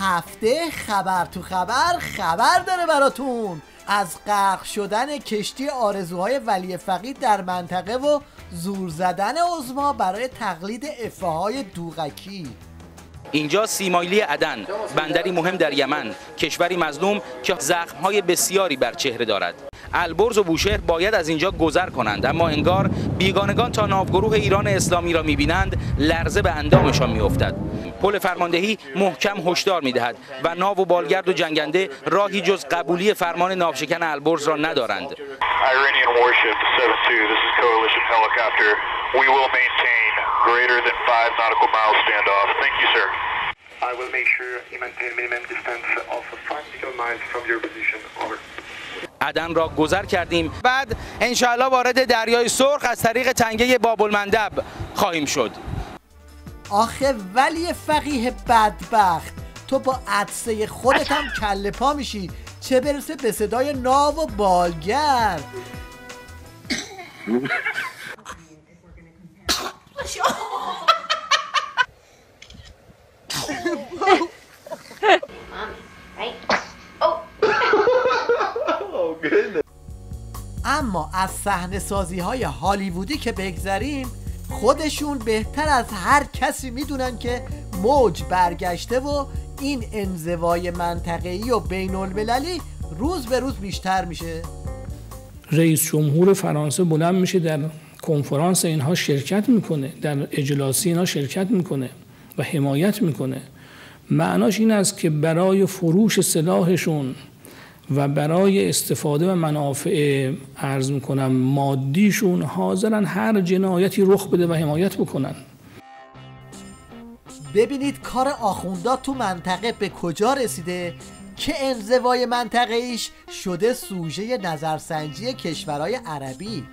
هفته خبر تو خبر داره براتون از غرق شدن کشتی آرزوهای ولی فقید در منطقه و زور زدن عظما برای تقلید افه‌های دوغکی. اینجا سیمایلی عدن، بندری مهم در یمن، کشوری مظلوم که زخم‌های بسیاری بر چهره دارد. البرز و بوشهر باید از اینجا گذر کنند، اما انگار بیگانگان تا ناوگروه ایران اسلامی را می‌بینند لرزه به اندامشان می‌افتد. پل فرماندهی محکم هشدار می‌دهد و ناو و بالگرد و جنگنده راهی جز قبولی فرمان ناوشکن البرز را ندارند. We will maintain greater than 5 nautical miles standoff. Thank you, sir. I will make sure you maintain minimum distance of 5 nautical miles from your position. Over. عدن را گذر کردیم. بعد انشاءالله وارد دریای سرخ از طریق تنگه باب‌المندب خواهیم شد. آخه ولی فقیه بدبخت، تو با عطسه خودت هم کله پا میشی، چه برسه به صدای ناو و بالگرد. اما از صحنه سازی های هالیوودی که بگذریم، خودشون بهتر از هر کسی میدونن که موج برگشته و این انزوای منطقه‌ای و بین المللی روز به روز بیشتر میشه. رئیس جمهور فرانسه بلند میشه در کنفرانس اینها شرکت میکنه، در اجلاسی اینها شرکت میکنه و حمایت میکنه. معناش این است که برای فروش سلاحشون و برای استفاده و منافع عرض میکنم مادیشون حاضرن هر جنایتی رخ بده و حمایت بکنن. ببینید کار آخوندا تو منطقه به کجا رسیده که انزوای منطقه ایش شده سوژه نظرسنجی کشورهای عربی.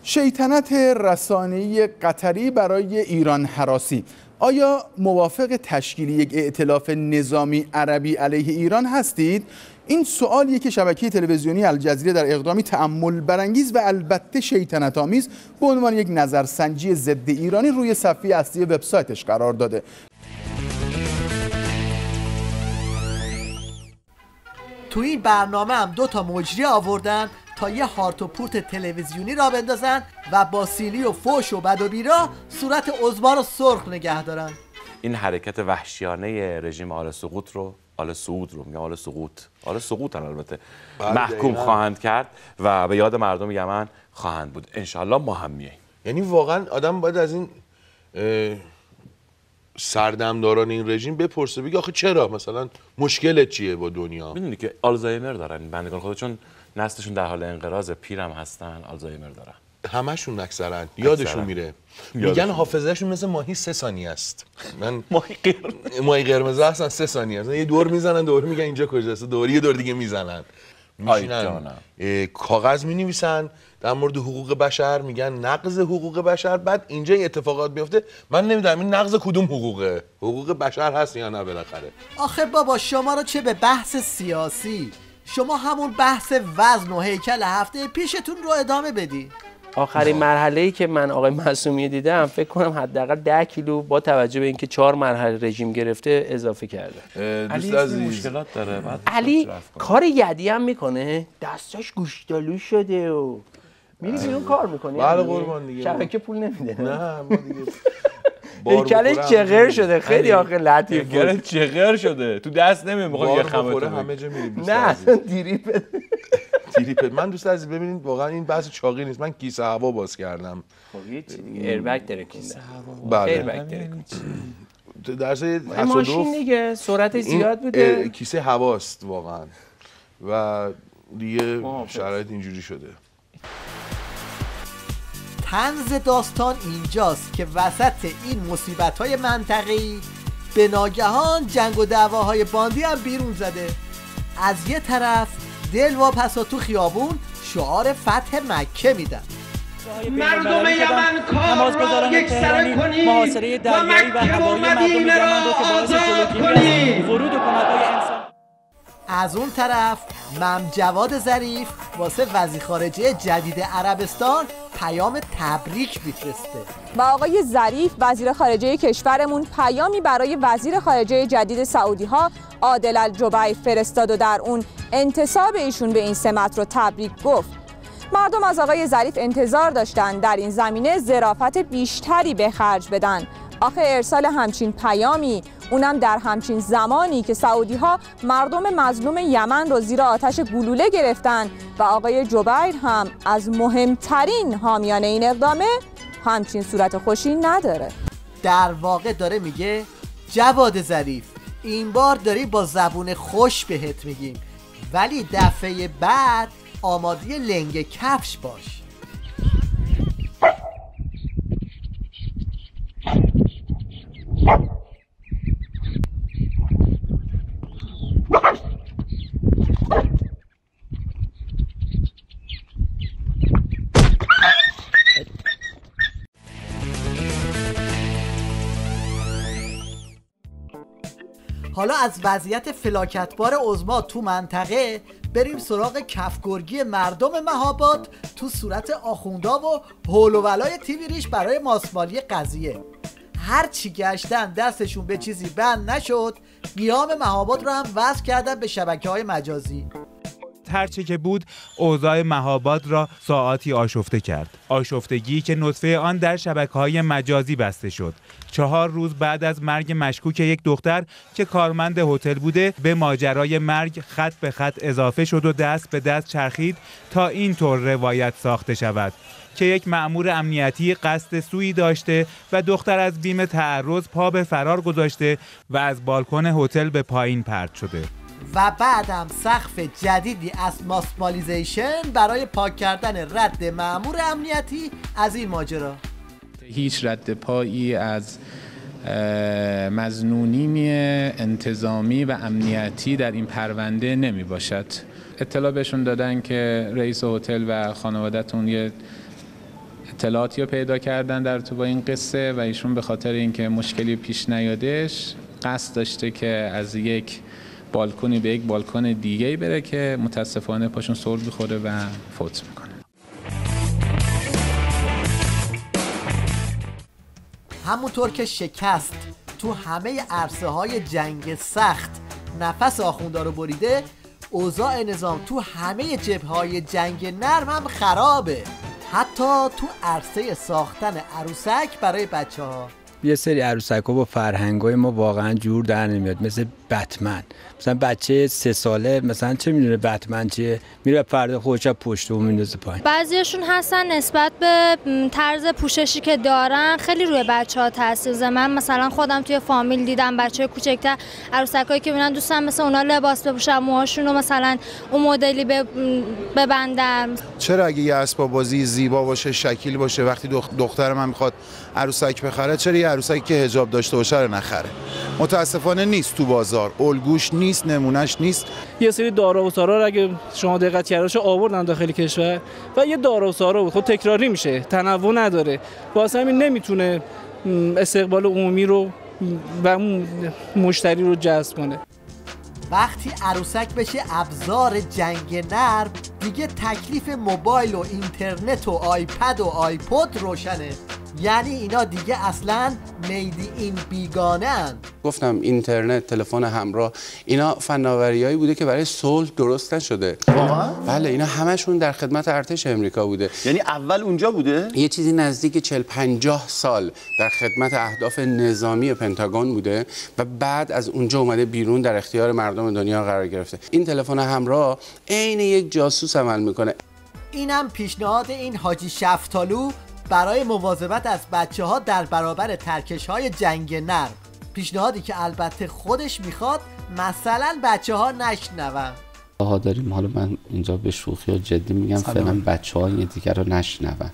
شیطنت رسانه‌ای قطری برای ایران هراسی. آیا موافق تشکیل یک ائتلاف نظامی عربی علیه ایران هستید؟ این سوالیه که شبکه تلویزیونی الجزیره در اقدامی تأمل برانگیز و البته شیطنت آمیز به عنوان یک نظرسنجی ضد ایرانی روی صفحه اصلی وبسایتش قرار داده. تو این برنامه هم 2 مجری آوردن تا یه هارت و پورت تلویزیونی را بندازن و با سیلی و فوش و بد و بیرا صورت عظما رو سرخ نگه دارن. این حرکت وحشیانه رژیم آل سقوط رو البته محکوم خواهند کرد و به یاد مردم یمن خواهند بود. انشالله ما هم میاییم. یعنی واقعا آدم باید از این سردمداران این رژیم بپرسه، بگه آخه چرا، مثلا مشکلت چیه با دنیا؟ میدونی که آلزایمر دارن بندگان خدا، چون نسلشون در حال انقراض، پیرم هستن، آلزایمر دارن همشون اکثرا یادشون میره. میگن حافظهشون مثل ماهی 3 ثانیه است. من ماهی قرمز هستن 3 ثانیه است. یه دور میزنن، دور میگن اینجا کجاست، یه دور دیگه میزنن، میشینن کاغذ مینویسن در مورد حقوق بشر، میگن نقض حقوق بشر. بعد اینجا اتفاقات میفته، من نمیدونم این نقض کدوم حقوقه، حقوق بشر هست یا نه بالاخره. آخه بابا شما رو چه به بحث سیاسی، شما همون بحث وزن و هیکل هفته پیشتون رو ادامه بدی. آخرین مرحله‌ای که من آقای معصومی دیدم فکر کنم حداقل 10 کیلو با توجه به اینکه 4 مرحله رژیم گرفته اضافه کرده. علی مشکلات داره. علی کار یدی هم میکنه، دستاش گوشتالو شده و میری بیرون کار میکنی. بله قربان دیگه. شبکه پول نمیده. نه ما دیگه هیکلش چغر شده، خیلی آخه لطیف بود. هیکلش چغر شده، تو دست نمیخواد یه خمه همه جا میریم. نه اصلا دیریپ من دوست عزیز ببینید واقعا این بحث چاقی نیست. من کیسه هوا باز کردم. خب یه چیز دیگه ایربگ داره کیسه هوا. بله ایربگ داره. در ضمن ماشین دیگه سرعتش زیاد بوده، کیسه هواست واقعا و دیگه شرایط اینجوری شده. طنز داستان اینجاست که وسط این مصیبت‌های منطقه‌ای به ناگهان جنگ و دعواهای باندی هم بیرون زده. از یه طرف دلواپسا تو خیابون شعار فتح مکه میدن. مردم یمن کار یک سره کنید و مکه و مدینه را آزاد کنید. ورود کمک‌های انسان. از اون طرف جواد ظریف واسه وزیر خارجه جدید عربستان پیام تبریک میفرسته و آقای ظریف وزیر خارجه کشورمون پیامی برای وزیر خارجه جدید سعودی ها عادل الجبیر فرستاد و در اون انتصاب ایشون به این سمت رو تبریک گفت. مردم از آقای ظریف انتظار داشتن در این زمینه ظرافت بیشتری به خرج بدن. آخه ارسال همچین پیامی، اونم در همچین زمانی که سعودی ها مردم مظلوم یمن رو زیر آتش گلوله گرفتن و آقای جبیر هم از مهمترین حامیان این اقدامه، همچین صورت خوشی نداره. در واقع داره میگه جواد ظریف این بار داری با زبون خوش بهت میگیم، ولی دفعه بعد آماده لنگ کفش باش. حالا از وضعیت فلاکتبار عظما تو منطقه بریم سراغ کفگرگی مردم مهاباد تو صورت آخوندا و هول و ولای تیوی ریش برای ماسمالی قضیه. هر چی گشتن دستشون به چیزی بند نشد، قیام مهاباد رو هم وصل کردن به شبکه‌های مجازی. هرچه که بود اوضاع مهاباد را ساعاتی آشفته کرد، آشفتگی که نطفه آن در شبکه‌های مجازی بسته شد. 4 روز بعد از مرگ مشکوک یک دختر که کارمند هتل بوده، به ماجرای مرگ خط به خط اضافه شد و دست به دست چرخید تا اینطور روایت ساخته شود که یک مأمور امنیتی قصد سویی داشته و دختر از بیم تعرض پا به فرار گذاشته و از بالکن هتل به پایین پرت شده. و بعدم سقف جدیدی از ماسمالیزیشن برای پاک کردن رد مأمور امنیتی از این ماجرا. هیچ رد پایی از مظنونی انتظامی و امنیتی در این پرونده نمی باشد. اطلاع بهشون دادن که رئیس هتل و خانواده‌تون یه اطلاعاتی رو پیدا کردن در تو با این قصه و ایشون به خاطر اینکه مشکلی پیش نیادش قصد داشته که از یک بالکنی به یک بالکن دیگه‌ای بره که متاسفانه پاشون سر می‌خوره و فوت میکنه. همونطور که شکست تو همه عرصه‌های جنگ سخت نفس آخوندا رو بریده، اوضاع نظام تو همه جبهه‌های جنگ نرم هم خرابه، حتی تو عرصه ساختن عروسک برای بچه‌ها. یه سری عروسک‌ها با فرهنگ‌های ما واقعا جور در نمیاد، مثل بتمن. مثلا بچه 3 ساله مثلا چه میدونه بتمن چیه، میره فردا خودش پشت و میندازه پایین. بعضیاشون هستن نسبت به طرز پوششی که دارن خیلی روی بچه‌ها تاثیر میذاره. من مثلا خودم توی فامیل دیدم بچه‌های کوچکتر عروسکایی که میبینن دوستان مثلا اونا لباس بپوشن، موهاشون رو مثلا اون مدلی ببندن. چرا اگه یه اسباب بازی زیبا باشه، شکیل باشه، وقتی دختر من میخواد عروسک بخره، چرا یه عروسکی که حجاب داشته باشه رو نخره؟ متاسفانه نیست تو بازار، الگوش نیست، نمونهش نیست. یه سری دارا و سارا اگه شما دقت کردید آوردن داخل کشور و یه دارا و سارا بود، خود تکراری میشه، تنوع نداره، واسه همین نمیتونه استقبال عمومی رو و اون مشتری رو جذب کنه. وقتی عروسک بشه ابزار جنگ نرم، دیگه تکلیف موبایل و اینترنت و آیپد و آیپود روشنه. یعنی اینا دیگه اصلاً میدی این بیگانه اند. گفتم اینترنت، تلفن همراه، اینا فناوریایی بوده که برای صلح درست نشده. واقعا؟ بله، اینا همشون در خدمت ارتش امریکا بوده. یعنی اول اونجا بوده؟ یه چیزی نزدیک 40-50 سال در خدمت اهداف نظامی پنتاگون بوده و بعد از اونجا اومده بیرون در اختیار مردم دنیا قرار گرفته. این تلفن همراه عین یک جاسوس عمل میکنه. اینم پیشنهاد این حاجی شفتالو برای مواظبت از بچه‌ها در برابر ترکش‌های جنگ نرم. پیشنهادی که البته خودش میخواد مثلا بچه‌ها نشنون. ها داریم، حالا من اینجا به شوخی و جدی میگم، فعلا بچه‌ها این دیگر رو نشنون.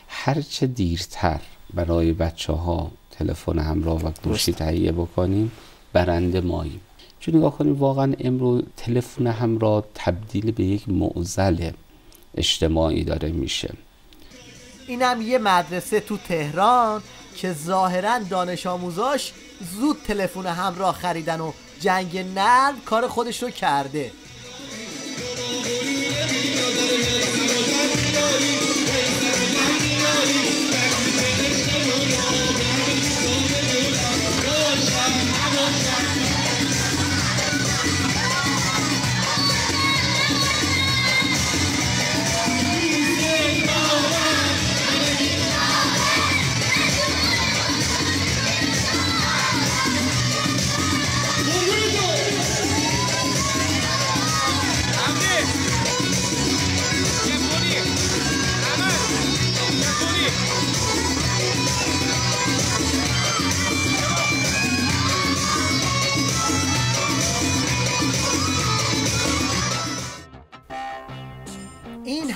هرچه دیرتر برای بچه‌ها تلفن همراه و گوشی تهیه بکنیم برنده ماییم. چون نگاه کنیم واقعا امروز تلفن همراه تبدیل به یک معضل اجتماعی داره میشه. اینم یه مدرسه تو تهران که ظاهراً دانش آموزاش زود تلفن همراه خریدن و جنگ نرم کار خودش رو کرده.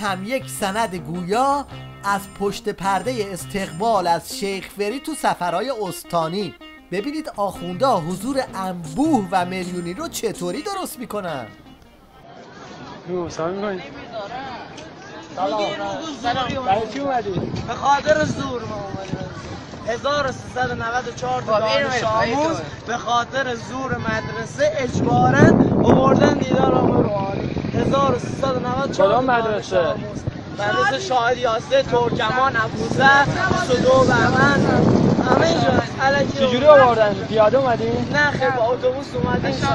هم یک سند گویا از پشت پرده استقبال از شیخ فری تو سفرهای استانی. ببینید آخونده حضور انبوه و میلیونی رو چطوری درست میکنن. سلام. برای چی اومدی؟ به خاطر زور ما اومدیم. 1394 دانش آموز به خاطر زور مدرسه اجباراً آوردن دیدار آقای روحانی. 1394 مدرسه شاهد یاسر، ترکمان، ابوذر، صدو بهمن، همه جا الکی. چجوری آوردن؟ پیاده اومدی؟ نه خیر، با اتوبوس اومدیم.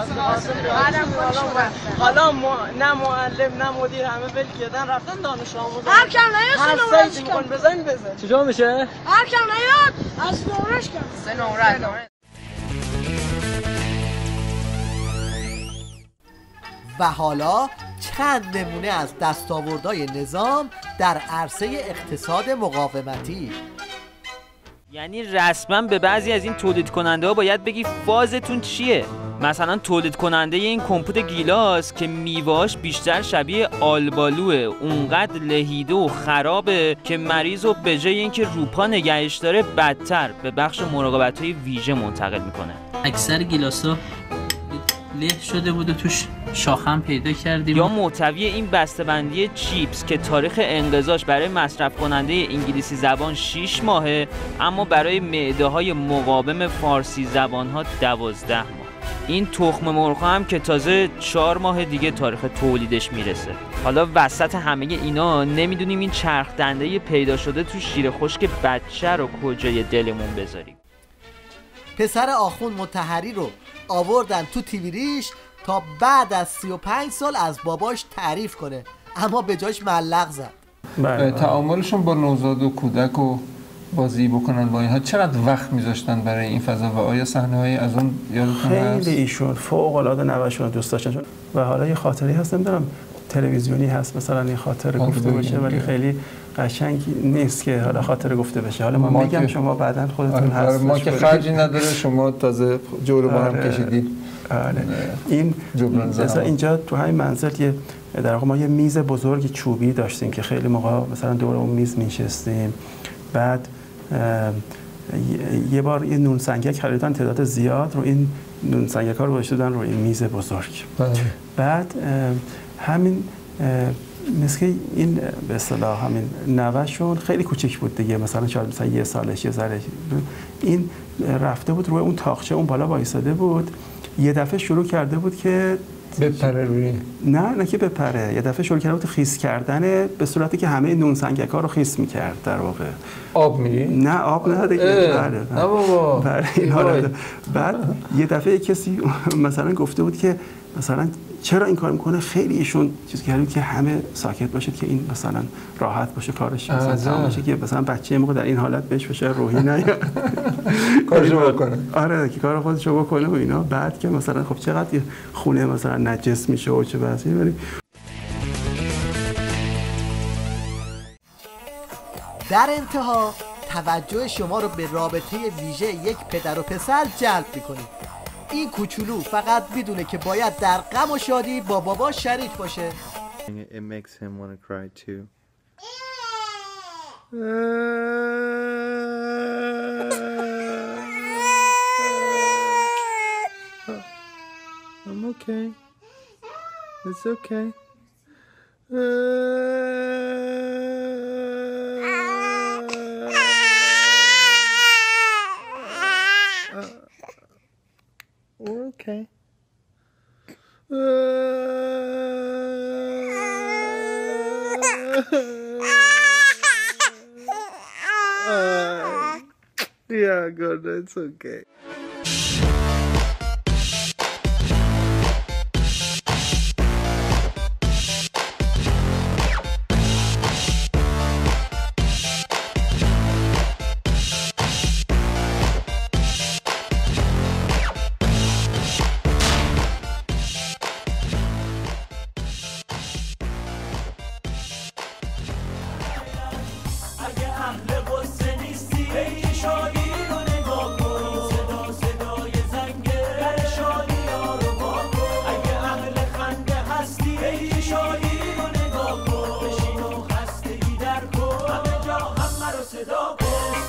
حالا نه معلم نه مدیر همه ول کردن رفتن دانش آموز. هر کم نیاد هر سایتی میخوان بزن. چجور میشه؟ هر کم نیاد از نمرش کن. 3 نمره. و حالا چند نمونه از دستاوردهای نظام در عرصه اقتصاد مقاومتی. یعنی رسما به بعضی از این تولید کننده ها باید بگی فازتون چیه؟ مثلا تولید کننده این کمپوت گیلاس که میواش بیشتر شبیه آلبالوه، اونقدر لهیده و خرابه که مریض رو به جای اینکه روپا نگهش داره بدتر به بخش مراقبت‌های ویژه منتقل میکنه. اکثر گیلاسا له شده بود و توش شاخم پیدا کردیم. یا محتوی این بسته‌بندی چیپس که تاریخ انقضاش برای مصرف کننده انگلیسی زبان 6 ماهه اما برای معده‌های مقاوم فارسی زبان‌ها 12 ماه. این تخم مرغ هم که تازه 4 ماه دیگه تاریخ تولیدش میرسه. حالا وسط همه اینا نمیدونیم این چرخ دنده پیدا شده تو شیر خشک بچه رو کجای دلمون بذاریم. پسر آخوند مطهری رو آوردن تو تیویریش تا بعد از 35 سال از باباش تعریف کنه، اما به جاش ملق زد. تعاملشون با نوزاد و کودک و بازی بکنن با اینها چقدر وقت میذاشتن برای این فضا و آیا صحنه‌ای از اون یادتون هست؟ خیلی ایشون فوق العاده نوشون دوست داشتن. و حالا یه خاطری هست نمیدونم تلویزیونی هست مثلا این خاطره گفته بشه ولی خیلی قشنگ نیست که حالا خاطره گفته بشه. حالا ما میگم شما بعداً خودتون هست. ما که خرجی نداره شما تازه جور با هم کشیدید. این مثلا اینجا تو همین منزل یه در واقع ما یه میز بزرگ چوبی داشتیم که خیلی موقع مثلا دور اون میز میشستیم. بعد یه بار یه نون سنگک خریدن تعداد زیاد رو این نون سنگک ها رو گذاشتن رو این میز بزرگ. بعد همین مثل این به اصطلاح همین نوه‌شون خیلی کوچیک بود دیگه، مثلا شاید مثلا 1 سالش یه ذره این رفته بود روی اون تاقچه اون بالا وایساده بود، یه دفعه شروع کرده بود که بپره روی نه که بپره، یه دفعه شروع کرده بود خیس کردن به صورتی که همه نون سنگک ها رو خیس می‌کرد در واقع. آب میری؟ نه آب نه دیگه. نه بابا. بعد یه دفعه کسی مثلا گفته بود که مثلا چرا این کار میکنه، خیلی ایشون چیز کرد که همه ساکت باشید که این مثلا راحت باشه کارش مثلا تمام باشه که مثلا بچه موقع در این حالت بهش بشه روحی نیاد کارشو بکنه. آره که کار خودشو بکنه و اینا. بعد که مثلا خب چقدر خونه مثلا نجس میشه و چه وضعی. ولی در انتها توجه شما رو به رابطه ویژه یک پدر و پسر جلب میکنید. این کوچولو فقط میدونه که باید در غم و شادی با بابا شریک باشه. It makes him want to cry too. I'm okay. It's okay. We're okay. Yeah, God, it's okay.